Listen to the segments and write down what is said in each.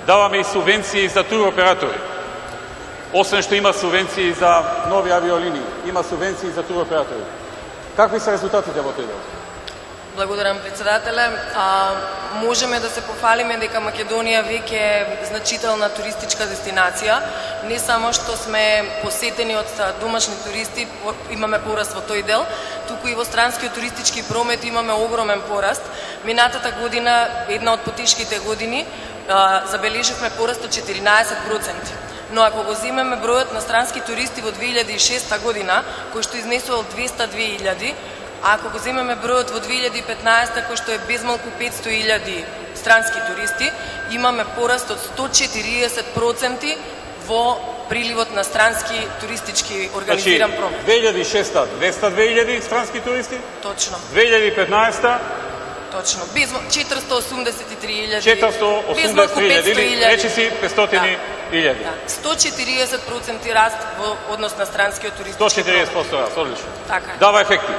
даваме и субвенции за туроператори. Освен што има субвенции за нови авиолинии, има субвенции за туроператори. Какви се резултатите во тој дел? Благодарам, председателе. Можеме да се пофалиме дека Македонија веќе е значителна туристичка дестинација. Не само што сме посетени од домашни туристи, имаме пораст во тој дел, туку и во странскиот туристички промет имаме огромен пораст. Минатата година, една од потешките години, забележивме пораст од 14%. Но ако го земеме бројот на странски туристи во 2006 година, кој што изнесувал 202.000, а ако го земеме бројот во 2015 кој што е безмалку 500.000 странски туристи, имаме пораст од 140% во приливот на странски туристички организиран промет. 2006 202.000 странски туристи? Точно. 2015 Точно. 483.000. 483.000 или речиси 500.000. Да. 140% раст во однос на странскиот туристички 140% раст, одлично. Така е. Дава ефекти.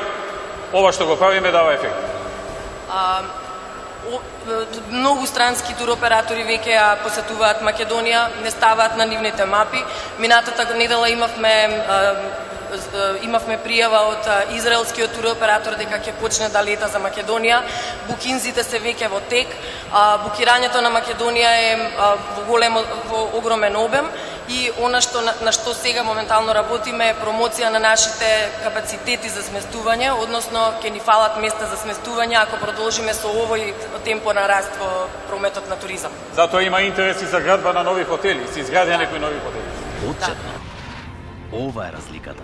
Ова што го правиме дава ефекти. Многу странски туроператори веќе ја посетуваат Македонија, не ставаат на нивните мапи. Минатата недела имавме пријава од израелскиот туроператор дека ќе почне да лета за Македонија. Букинзите се веќе во тек. Букирањето на Македонија е во огромен обем и она што на што сега моментално работиме е промоција на нашите капацитети за сместување, односно ќе ни фалат места за сместување ако продолжиме со овој темпо на раст во прометот на туризам. Затоа има интереси за градба на нови хотели, се изградија некои нови хотели. Отчетно. Ова е разликата.